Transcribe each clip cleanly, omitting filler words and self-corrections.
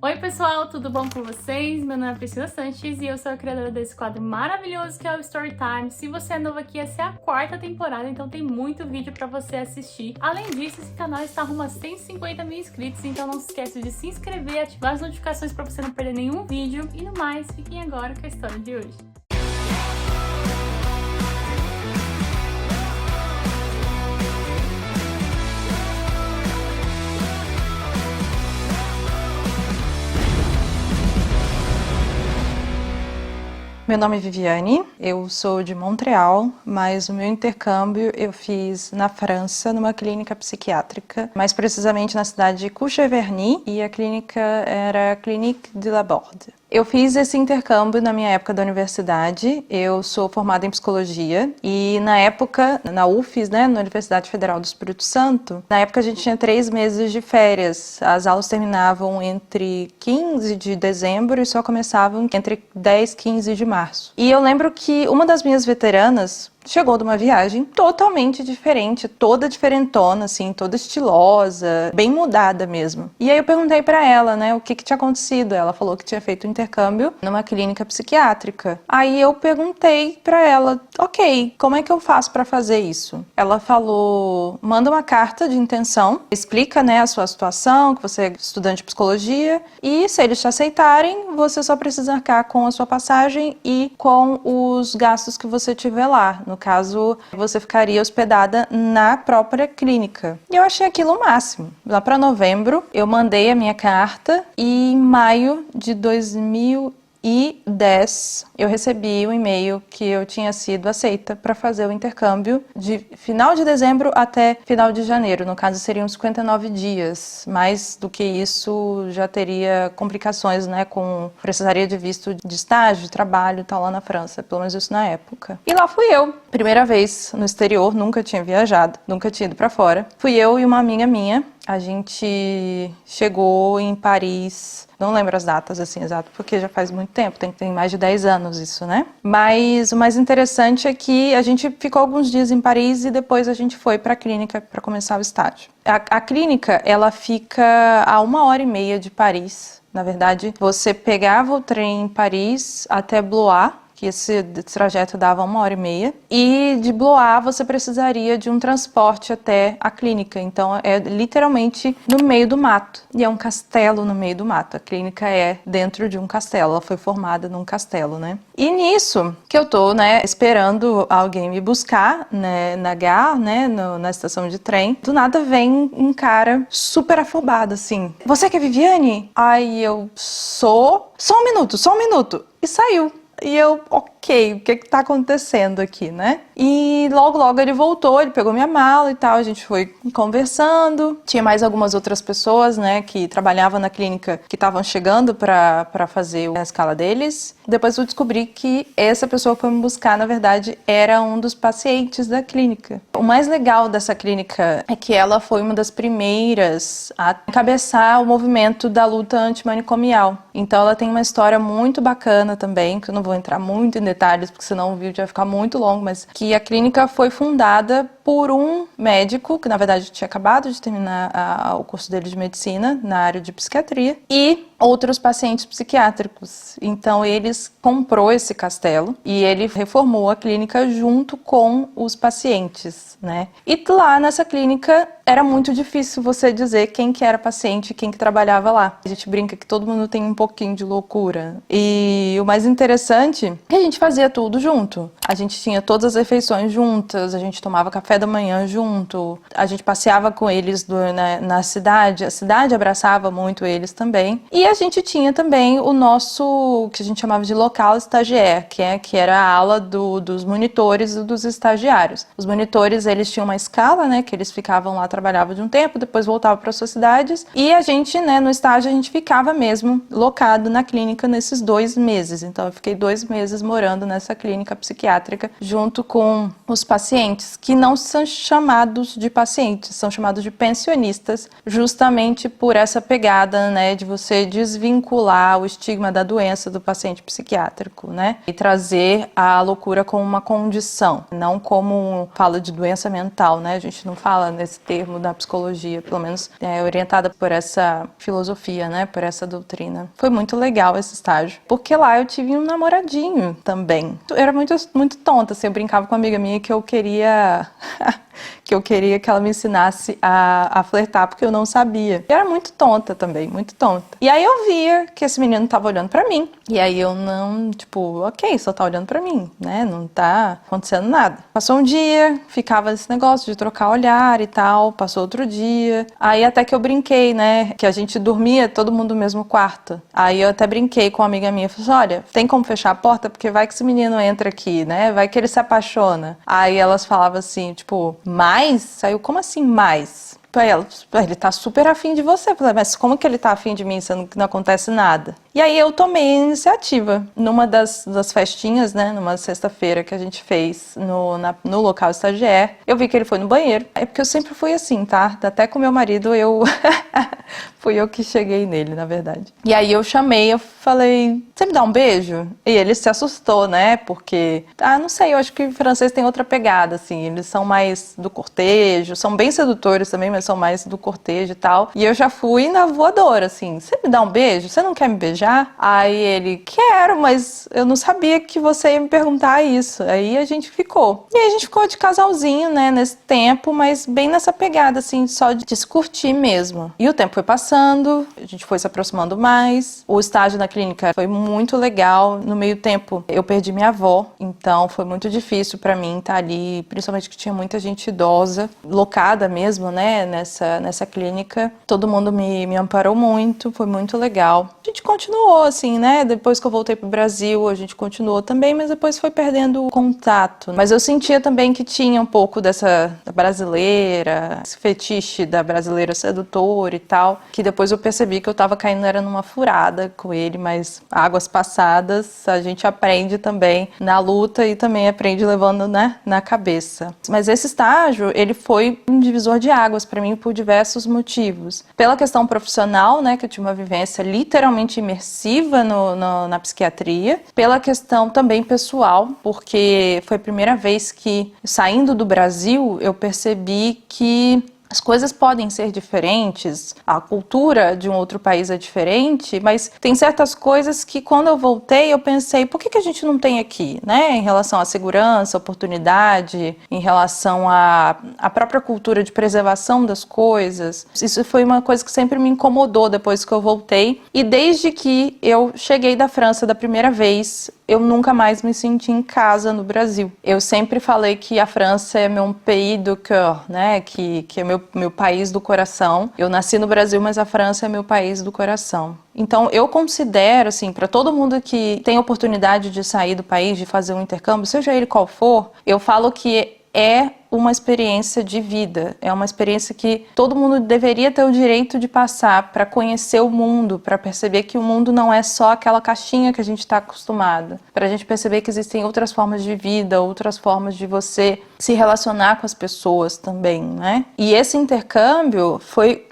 Oi pessoal, tudo bom com vocês? Meu nome é Priscila Sanches e eu sou a criadora desse quadro maravilhoso que é o Storytime. Se você é novo aqui, essa é a 4ª temporada, então tem muito vídeo pra você assistir. Além disso, esse canal está rumo a 150 mil inscritos, então não se esqueça de se inscrever, ativar as notificações pra você não perder nenhum vídeo. E no mais, fiquem agora com a história de hoje. Meu nome é Viviane, eu sou de Montreal, mas o meu intercâmbio eu fiz na França, numa clínica psiquiátrica, mais precisamente na cidade de Courcheverny, e a clínica era a Clinique de Laborde. Eu fiz esse intercâmbio na minha época da universidade, eu sou formada em psicologia e na época, na UFES, na Universidade Federal do Espírito Santo, na época a gente tinha 3 meses de férias, as aulas terminavam entre 15 de dezembro e só começavam entre 10 e 15 de março. E eu lembro que uma das minhas veteranas chegou de uma viagem totalmente diferente, toda diferentona, assim, toda estilosa, bem mudada mesmo. E aí eu perguntei pra ela, né, o que tinha acontecido. Ela falou que tinha feito um intercâmbio numa clínica psiquiátrica. Aí eu perguntei pra ela, ok, como é que eu faço pra fazer isso? Ela falou, manda uma carta de intenção, explica, né, a sua situação, que você é estudante de psicologia, e se eles te aceitarem, você só precisa arcar com a sua passagem e com os gastos que você tiver lá. No caso, você ficaria hospedada na própria clínica. E eu achei aquilo o máximo. Lá para novembro, eu mandei a minha carta e em maio de 2010 eu recebi um e-mail que eu tinha sido aceita para fazer o intercâmbio de final de dezembro até final de janeiro. No caso, seriam 59 dias. Mais do que isso, já teria complicações, né? Precisaria de visto de estágio, de trabalho e tal lá na França. Pelo menos isso na época. E lá fui eu. Primeira vez no exterior, nunca tinha viajado, nunca tinha ido para fora. Fui eu e uma amiga minha. A gente chegou em Paris, não lembro as datas assim exato, porque já faz muito tempo, tem mais de 10 anos isso, né? Mas o mais interessante é que a gente ficou alguns dias em Paris e depois a gente foi para a clínica para começar o estágio. A clínica, ela fica a 1h30 de Paris. Na verdade, você pegava o trem em Paris até Blois, que esse trajeto dava 1h30, e de Blois você precisaria de um transporte até a clínica, então é literalmente no meio do mato, e é um castelo no meio do mato, a clínica é dentro de um castelo, ela foi formada num castelo, né? E nisso que eu tô, né, esperando alguém me buscar, né, na gare, né, na estação de trem, do nada vem um cara super afobado, assim, você que é Viviane? Aí eu sou, só um minuto, e saiu. E eu, ok, o que tá acontecendo aqui, né? E logo ele voltou, ele pegou minha mala e tal, a gente foi conversando. Tinha mais algumas outras pessoas, né, que trabalhavam na clínica, que estavam chegando pra fazer a escala deles. Depois eu descobri que essa pessoa que foi me buscar, na verdade, era um dos pacientes da clínica. O mais legal dessa clínica é que ela foi uma das primeiras a encabeçar o movimento da luta antimanicomial. Então ela tem uma história muito bacana também, que eu não vou entrar muito em detalhes, porque senão o vídeo vai ficar muito longo, mas que a clínica foi fundada por um médico, que na verdade tinha acabado de terminar o curso dele de medicina, na área de psiquiatria, e outros pacientes psiquiátricos. Então eles comprou esse castelo e ele reformou a clínica junto com os pacientes, né? E lá nessa clínica era muito difícil você dizer quem que era paciente e quem que trabalhava lá. A gente brinca que todo mundo tem um pouquinho de loucura. E o mais interessante é que a gente fazia tudo junto. A gente tinha todas as refeições juntas, a gente tomava café da manhã junto, a gente passeava com eles na cidade, a cidade abraçava muito eles também. E a gente tinha também o nosso, que a gente chamava de local stagiaire, que era a ala dos monitores e dos estagiários. Os monitores, eles tinham uma escala, né, que eles ficavam lá, trabalhavam de um tempo, depois voltavam para suas cidades, e a gente, né, no estágio, a gente ficava mesmo locado na clínica nesses 2 meses. Então eu fiquei 2 meses morando nessa clínica psiquiátrica junto com os pacientes, que não são chamados de pacientes, são chamados de pensionistas, justamente por essa pegada, né, de você desvincular o estigma da doença do paciente psiquiátrico, né, e trazer a loucura como uma condição, não como fala de doença mental, né, a gente não fala nesse termo da psicologia, pelo menos é orientada por essa filosofia, né, por essa doutrina. Foi muito legal esse estágio, porque lá eu tive um namoradinho também. Eu era muito tonta, assim, eu brincava com uma amiga minha que eu queria que ela me ensinasse a flertar, porque eu não sabia. Eu era muito tonta também, muito tonta. E aí eu via que esse menino tava olhando pra mim. E aí eu não, tipo, ok, só tá olhando pra mim, né? Não tá acontecendo nada. Passou um dia, ficava esse negócio de trocar olhar e tal. Passou outro dia. Aí até que eu brinquei, né? Que a gente dormia todo mundo no mesmo quarto. Aí eu até brinquei com uma amiga minha. Falei assim, olha, tem como fechar a porta? Porque vai que esse menino entra aqui, né? Vai que ele se apaixona. Aí elas falavam assim, tipo, mais? Saiu, como assim mais? Aí ela, ele tá super afim de você. Eu falei, mas como que ele tá afim de mim, sendo que não acontece nada? E aí eu tomei a iniciativa. Numa das festinhas, né, numa sexta-feira que a gente fez no local stagiaire, eu vi que ele foi no banheiro. É porque eu sempre fui assim, tá? Até com meu marido, fui eu que cheguei nele, na verdade. E aí eu chamei, eu falei, você me dá um beijo? E ele se assustou, né, porque, não sei, eu acho que o francês tem outra pegada, assim, eles são mais do cortejo, são bem sedutores também, mas são mais do cortejo e tal. E eu já fui na voadora, assim, você me dá um beijo? Você não quer me beijar? Aí ele, quero, mas eu não sabia que você ia me perguntar isso. Aí a gente ficou. E aí a gente ficou de casalzinho, né, nesse tempo, mas bem nessa pegada, assim, só de se curtir mesmo. E o tempo foi passando, a gente foi se aproximando mais. O estágio na clínica foi muito legal. No meio tempo, eu perdi minha avó, então foi muito difícil pra mim estar ali, principalmente que tinha muita gente idosa, locada mesmo, né, nessa clínica. Todo mundo me amparou muito, foi muito legal. A gente continuou, assim, né? Depois que eu voltei pro Brasil, a gente continuou também, mas depois foi perdendo o contato. Mas eu sentia também que tinha um pouco da brasileira, esse fetiche da brasileira sedutora e tal, que depois eu percebi que eu tava caindo, era numa furada com ele, mas águas passadas, a gente aprende também na luta e também aprende levando, né, na cabeça. Mas esse estágio, ele foi um divisor de águas para mim por diversos motivos. Pela questão profissional, né, que eu tinha uma vivência literalmente imersiva na psiquiatria, pela questão também pessoal, porque foi a primeira vez que, saindo do Brasil, eu percebi que as coisas podem ser diferentes, a cultura de um outro país é diferente, mas tem certas coisas que quando eu voltei eu pensei, por que a gente não tem aqui, né? Em relação à segurança, oportunidade, em relação à própria cultura de preservação das coisas. Isso foi uma coisa que sempre me incomodou depois que eu voltei. E desde que eu cheguei da França da primeira vez, eu nunca mais me senti em casa no Brasil. Eu sempre falei que a França é meu pays de cœur, né? Que é meu país do coração. Eu nasci no Brasil, mas a França é meu país do coração. Então, eu considero, assim, para todo mundo que tem oportunidade de sair do país, de fazer um intercâmbio, seja ele qual for, eu falo que é uma experiência de vida, é uma experiência que todo mundo deveria ter o direito de passar para conhecer o mundo, para perceber que o mundo não é só aquela caixinha que a gente está acostumado, para a gente perceber que existem outras formas de vida, outras formas de você se relacionar com as pessoas também, né? E esse intercâmbio foi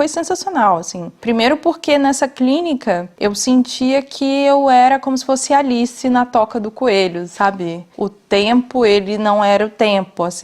sensacional, assim. Primeiro porque nessa clínica eu sentia que eu era como se fosse Alice na toca do coelho, sabe? O tempo, ele não era o tempo, assim,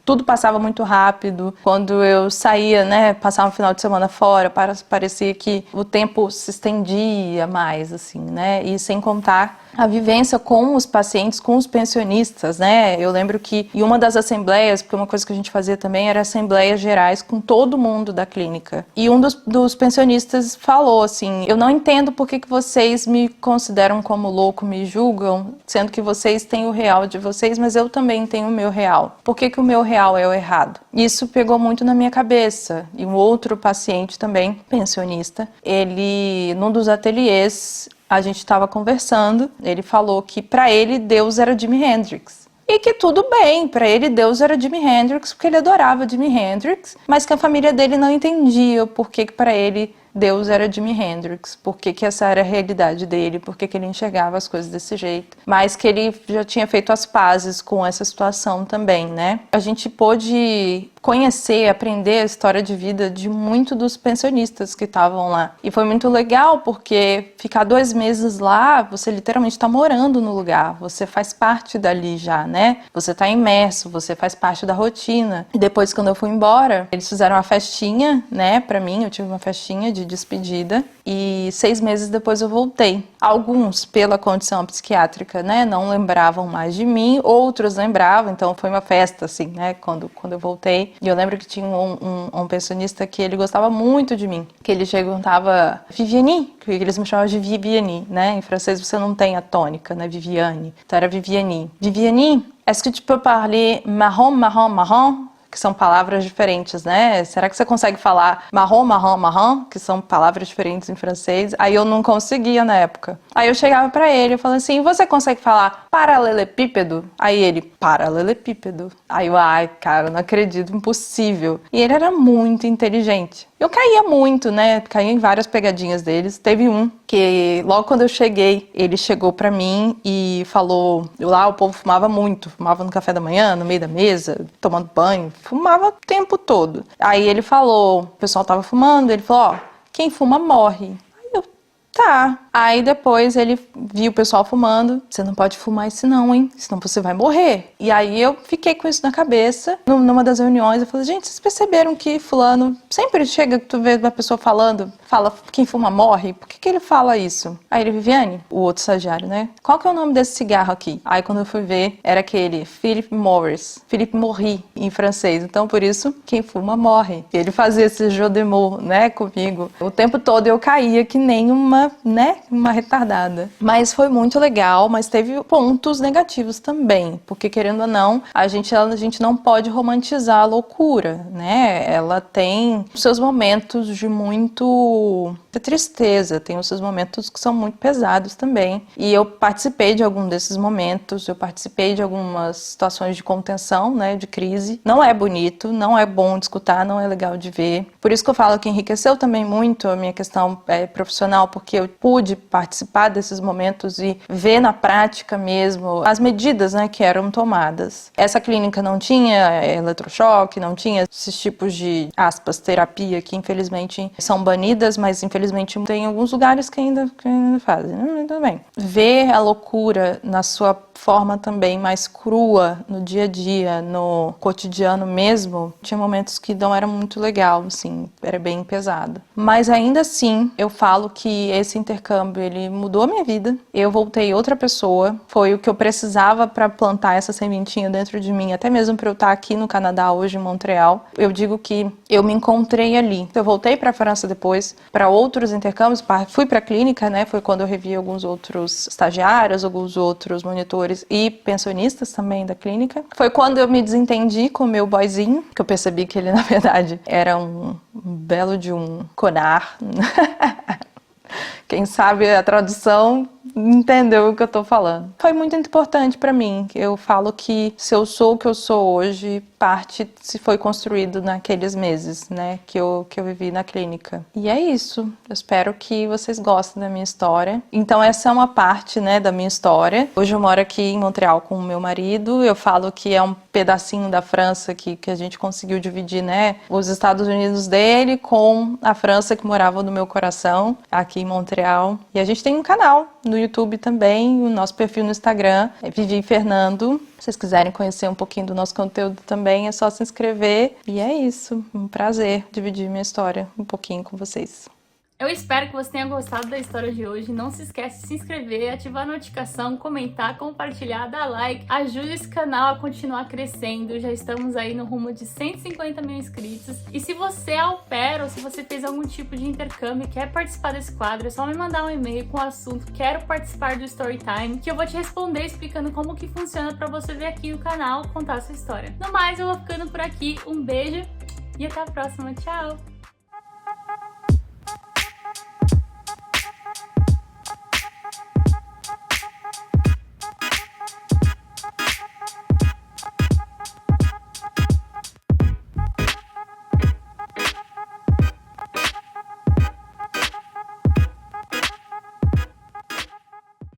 tudo passava muito rápido. Quando eu saía, né, passava um final de semana fora, parecia que o tempo se estendia mais, assim, né? E sem contar a vivência com os pacientes, com os pensionistas, né? Eu lembro que em uma das assembleias, porque uma coisa que a gente fazia também era assembleias gerais com todo mundo da clínica. E um dos pensionistas falou assim, eu não entendo por que vocês me consideram como louco, me julgam, sendo que vocês têm o real de vocês, mas eu também tenho o meu real. Por que o meu real é o errado? Isso pegou muito na minha cabeça. E um outro paciente também, pensionista, ele, num dos ateliês, a gente estava conversando, ele falou que para ele Deus era Jimi Hendrix. E que tudo bem, para ele Deus era Jimi Hendrix, porque ele adorava Jimi Hendrix, mas que a família dele não entendia o porquê que para ele Deus era Jimi Hendrix, por que que essa era a realidade dele, por que que ele enxergava as coisas desse jeito, mas que ele já tinha feito as pazes com essa situação também, né? A gente pôde conhecer, aprender a história de vida de muitos dos pensionistas que estavam lá. E foi muito legal porque ficar 2 meses lá, você literalmente está morando no lugar, você faz parte dali já, né? Você está imerso, você faz parte da rotina. E depois, quando eu fui embora, eles fizeram uma festinha, né, pra mim, eu tive uma festinha de despedida. E 6 meses depois eu voltei. Alguns, pela condição psiquiátrica, né, não lembravam mais de mim, outros lembravam, então foi uma festa, assim, né, quando eu voltei. E eu lembro que tinha um pensionista que ele gostava muito de mim, que ele perguntava Viviane, que eles me chamavam de Viviane, né, em francês você não tem a tônica, né, Viviane, então era Viviane. Viviane, est-ce que tu peux parler marron, marron, marron? Que são palavras diferentes, né? Será que você consegue falar marrom, marrom, marrom? Que são palavras diferentes em francês. Aí eu não conseguia na época. Aí eu chegava pra ele e falava assim, você consegue falar paralelepípedo? Aí ele, paralelepípedo. Aí eu, ai, cara, não acredito, impossível. E ele era muito inteligente. Eu caía muito, né? Caía em várias pegadinhas deles. Teve um que, logo quando eu cheguei, ele chegou pra mim e falou... Lá o povo fumava muito. Fumava no café da manhã, no meio da mesa, tomando banho. Fumava o tempo todo. Aí ele falou... O pessoal tava fumando. Ele falou, ó, quem fuma morre. Aí eu, tá. Aí depois ele viu o pessoal fumando. Você não pode fumar isso não, hein? Senão você vai morrer. E aí eu fiquei com isso na cabeça. Numa das reuniões eu falei, gente, vocês perceberam que fulano sempre chega, tu vê uma pessoa falando, fala quem fuma morre? Por que ele fala isso? Aí ele, Viviane, o outro estagiário, né? Qual que é o nome desse cigarro aqui? Aí quando eu fui ver, era aquele Philip Morris. Philip Morris em francês. Então por isso, quem fuma morre. E ele fazia esse jeu de mots, né, comigo. O tempo todo eu caía que nem uma, né? Uma retardada. Mas foi muito legal, mas teve pontos negativos também, porque querendo ou não, a gente não pode romantizar a loucura, né? Ela tem os seus momentos de muita tristeza, tem os seus momentos que são muito pesados também. E eu participei de algum desses momentos, eu participei de algumas situações de contenção, né, de crise. Não é bonito, não é bom de escutar, não é legal de ver. Por isso que eu falo que enriqueceu também muito a minha questão profissional, porque eu pude participar desses momentos e ver na prática mesmo as medidas, né, que eram tomadas. Essa clínica não tinha eletrochoque, não tinha esses tipos de, aspas, terapia que infelizmente são banidas, mas infelizmente tem alguns lugares que ainda fazem. Tudo bem. Ver a loucura na sua forma também mais crua no dia a dia, no cotidiano mesmo, tinha momentos que não era muito legal, assim, era bem pesado. Mas ainda assim, eu falo que esse intercâmbio, ele mudou a minha vida. Eu voltei outra pessoa, foi o que eu precisava para plantar essa sementinha dentro de mim, até mesmo para eu estar aqui no Canadá hoje, em Montreal. Eu digo que eu me encontrei ali. Eu voltei para a França depois, para outros intercâmbios, fui para a clínica, né, foi quando eu revi alguns outros estagiários, alguns outros monitores e pensionistas também da clínica. Foi quando eu me desentendi com o meu boyzinho, que eu percebi que ele, na verdade, era um belo de um conar. Quem sabe a tradução entendeu o que eu tô falando. Foi muito importante pra mim. Eu falo que se eu sou o que eu sou hoje, parte se foi construído naqueles meses, né, que eu vivi na clínica. E é isso. Eu espero que vocês gostem da minha história. Então essa é uma parte, né, da minha história. Hoje eu moro aqui em Montreal com o meu marido. Eu falo que é um pedacinho da França que a gente conseguiu dividir, né, os Estados Unidos dele com a França que morava no meu coração, aqui em Montreal. E a gente tem um canal no YouTube também, o nosso perfil no Instagram é Vivi Fernando. Se vocês quiserem conhecer um pouquinho do nosso conteúdo também, é só se inscrever. E é isso, um prazer dividir minha história um pouquinho com vocês. Eu espero que você tenha gostado da história de hoje. Não se esquece de se inscrever, ativar a notificação, comentar, compartilhar, dar like. Ajude esse canal a continuar crescendo. Já estamos aí no rumo de 150 mil inscritos. E se você é au pair ou se você fez algum tipo de intercâmbio e quer participar desse quadro, é só me mandar um e-mail com o assunto "Quero participar do Storytime", que eu vou te responder explicando como que funciona para você vir aqui no canal contar a sua história. No mais, eu vou ficando por aqui. Um beijo e até a próxima. Tchau!